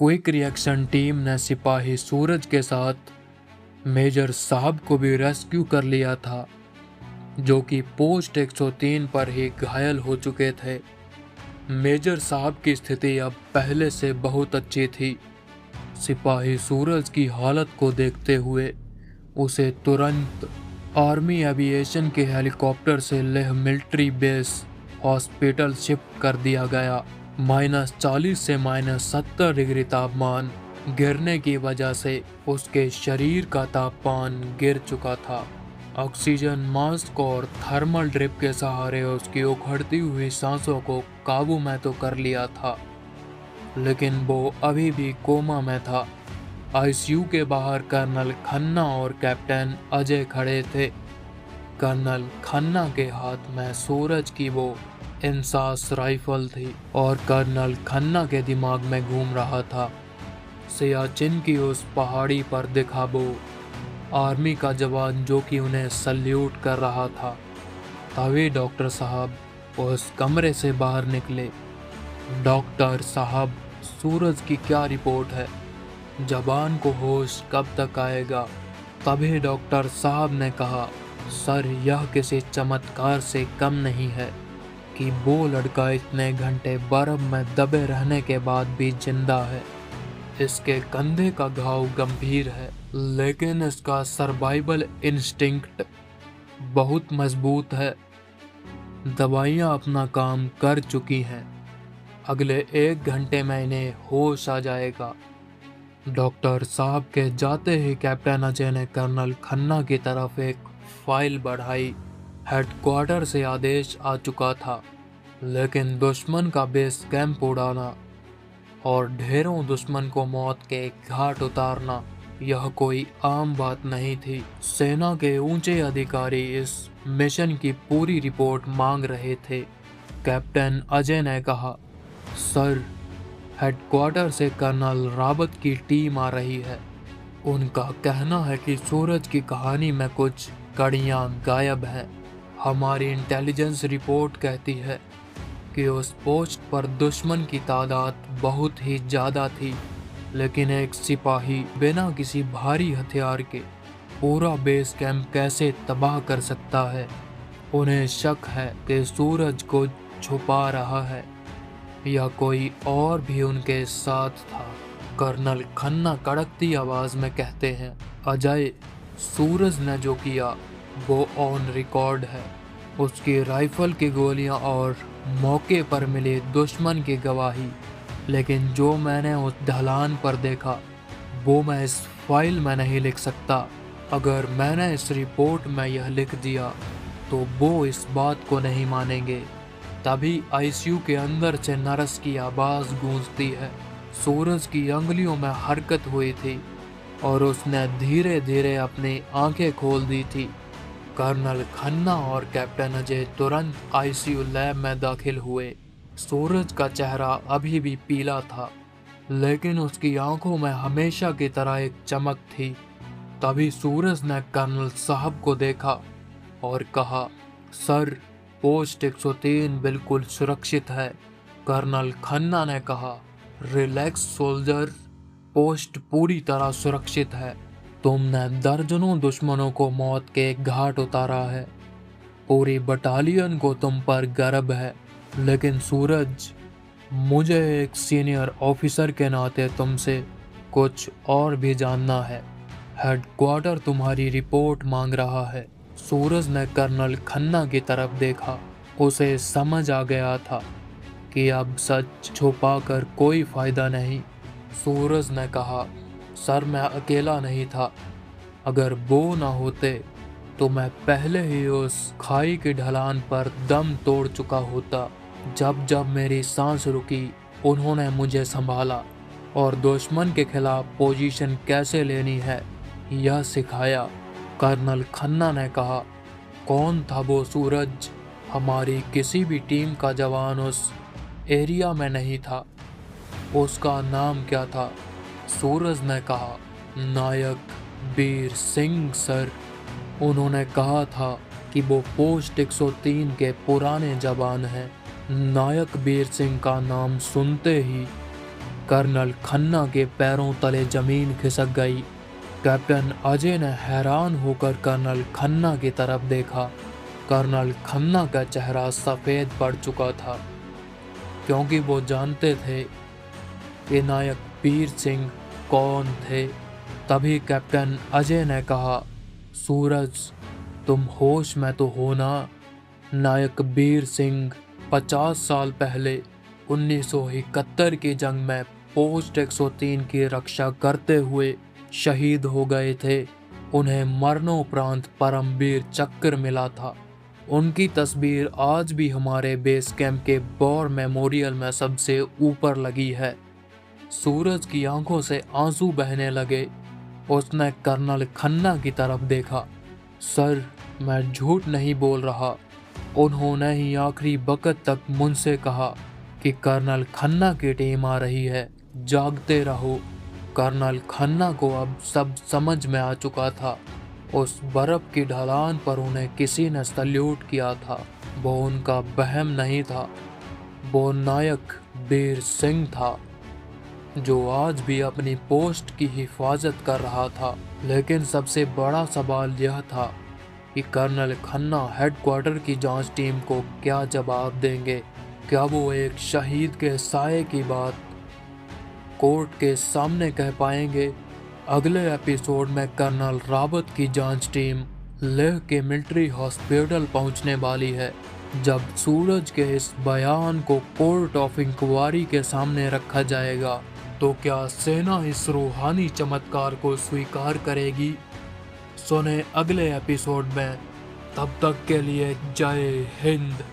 Quick reaction team ने सिपाही सूरज के साथ मेजर साहब को भी रेस्क्यू कर लिया था, जो कि पोस्ट 103 पर ही घायल हो चुके थे। मेजर साहब की स्थिति अब पहले से बहुत अच्छी थी। सिपाही सूरज की हालत को देखते हुए उसे तुरंत आर्मी एविएशन के हेलीकॉप्टर से Leh military base hospital shift कर दिया गया। -40 से -70 डिग्री तापमान गिरने की वजह से उसके शरीर का तापमान गिर चुका था। ऑक्सीजन मास्क और थर्मल ड्रिप के सहारे उसकी उखड़ती हुई सांसों को काबू में तो कर लिया था, लेकिन वो अभी भी कोमा में था। आईसीयू के बाहर कर्नल खन्ना और कैप्टन अजय खड़े थे। कर्नल खन्ना के हाथ में सूरज की वो इंसास राइफल थी और कर्नल खन्ना के दिमाग में घूम रहा था सियाचिन की उस पहाड़ी पर दिखा वो आर्मी का जवान जो कि उन्हें सल्यूट कर रहा था। तभी डॉक्टर साहब उस कमरे से बाहर निकले। डॉक्टर साहब, सूरज की क्या रिपोर्ट है? जवान को होश कब तक आएगा? तभी डॉक्टर साहब ने कहा, सर, यह किसी चमत्कार से कम नहीं है कि वो लड़का इतने घंटे बर्फ में दबे रहने के बाद भी जिंदा है। इसके कंधे का घाव गंभीर है, लेकिन इसका सर्वाइवल इंस्टिंक्ट बहुत मजबूत है। दवाइयाँ अपना काम कर चुकी हैं। अगले 1 घंटे में इन्हें होश आ जाएगा। डॉक्टर साहब के जाते ही कैप्टन अजय ने कर्नल खन्ना की तरफ एक फाइल बढ़ाई। हेडक्वार्टर से आदेश आ चुका था, लेकिन दुश्मन का बेस कैंप उड़ाना और ढेरों दुश्मन को मौत के घाट उतारना यह कोई आम बात नहीं थी। सेना के ऊंचे अधिकारी इस मिशन की पूरी रिपोर्ट मांग रहे थे। कैप्टन अजय ने कहा, सर, हेडक्वार्टर से कर्नल रावत की टीम आ रही है। उनका कहना है कि सूरज की कहानी में कुछ कड़ियाँ गायब हैं। हमारी इंटेलिजेंस रिपोर्ट कहती है कि उस पोस्ट पर दुश्मन की तादाद बहुत ही ज़्यादा थी, लेकिन एक सिपाही बिना किसी भारी हथियार के पूरा बेस कैंप कैसे तबाह कर सकता है? उन्हें शक है कि सूरज को छुपा रहा है या कोई और भी उनके साथ था। कर्नल खन्ना कड़कती आवाज में कहते हैं, अजय, सूरज ने जो किया वो ऑन रिकॉर्ड है। उसकी राइफल की गोलियां और मौके पर मिले दुश्मन की गवाही, लेकिन जो मैंने उस ढलान पर देखा वो मैं इस फाइल में नहीं लिख सकता। अगर मैंने इस रिपोर्ट में यह लिख दिया तो वो इस बात को नहीं मानेंगे। तभी आईसीयू के अंदर से नर्स की आवाज़ गूंजती है। सूरज की अंगुलियों में हरकत हुई थी और उसने धीरे धीरे अपनी आंखें खोल दी थी। कर्नल खन्ना और कैप्टन अजय तुरंत आईसीयू लैब में दाखिल हुए। सूरज का चेहरा अभी भी पीला था, लेकिन उसकी आंखों में हमेशा की तरह एक चमक थी। तभी सूरज ने कर्नल साहब को देखा और कहा, सर, पोस्ट 103 बिल्कुल सुरक्षित है। कर्नल खन्ना ने कहा, रिलैक्स सोल्जर, पोस्ट पूरी तरह सुरक्षित है। तुमने दर्जनों दुश्मनों को मौत के घाट उतारा है। पूरी बटालियन को तुम पर गर्व है। लेकिन सूरज, मुझे एक सीनियर ऑफिसर के नाते तुमसे कुछ और भी जानना है। हेडक्वार्टर तुम्हारी रिपोर्ट मांग रहा है। सूरज ने कर्नल खन्ना की तरफ देखा। उसे समझ आ गया था कि अब सच छुपाकर कोई फायदा नहीं। सूरज ने कहा, सर, मैं अकेला नहीं था। अगर वो ना होते तो मैं पहले ही उस खाई की ढलान पर दम तोड़ चुका होता। जब जब मेरी सांस रुकी, उन्होंने मुझे संभाला और दुश्मन के खिलाफ पोजीशन कैसे लेनी है यह सिखाया। कर्नल खन्ना ने कहा, कौन था वो सूरज? हमारी किसी भी टीम का जवान उस एरिया में नहीं था। उसका नाम क्या था? सूरज ने कहा, नायक वीर सिंह, सर। उन्होंने कहा था कि वो पोस्ट 103 के पुराने जवान हैं। नायक वीर सिंह का नाम सुनते ही कर्नल खन्ना के पैरों तले जमीन खिसक गई। कैप्टन अजय ने हैरान होकर कर्नल खन्ना की तरफ देखा। कर्नल खन्ना का चेहरा सफेद पड़ चुका था, क्योंकि वो जानते थे कि नायक वीर सिंह कौन थे। तभी कैप्टन अजय ने कहा, सूरज, तुम होश में तो हो ना? नायक वीर सिंह 50 साल पहले 1971 की जंग में पोस्ट 103 की रक्षा करते हुए शहीद हो गए थे। उन्हें मरणोपरांत परमवीर चक्र मिला था। उनकी तस्वीर आज भी हमारे बेस कैंप के वॉर मेमोरियल में सबसे ऊपर लगी है। सूरज की आंखों से आंसू बहने लगे। उसने कर्नल खन्ना की तरफ देखा। सर, मैं झूठ नहीं बोल रहा। उन्होंने ही आखिरी वक्त तक मुझसे कहा कि कर्नल खन्ना की टीम आ रही है, जागते रहो। कर्नल खन्ना को अब सब समझ में आ चुका था। उस बर्फ की ढलान पर उन्हें किसी ने सल्यूट किया था। वो उनका वहम नहीं था, वो नायक वीर सिंह था, जो आज भी अपनी पोस्ट की हिफाजत कर रहा था। लेकिन सबसे बड़ा सवाल यह था कि कर्नल खन्ना हेडक्वार्टर की जांच टीम को क्या जवाब देंगे। क्या वो एक शहीद के साये की बात कोर्ट के सामने कह पाएंगे? अगले एपिसोड में कर्नल रावत की जांच टीम लेह के मिलिट्री हॉस्पिटल पहुंचने वाली है। जब सूरज के इस बयान को कोर्ट ऑफ इंक्वायरी के सामने रखा जाएगा, तो क्या सेना इस रूहानी चमत्कार को स्वीकार करेगी? सुने अगले एपिसोड में। तब तक के लिए जय हिंद।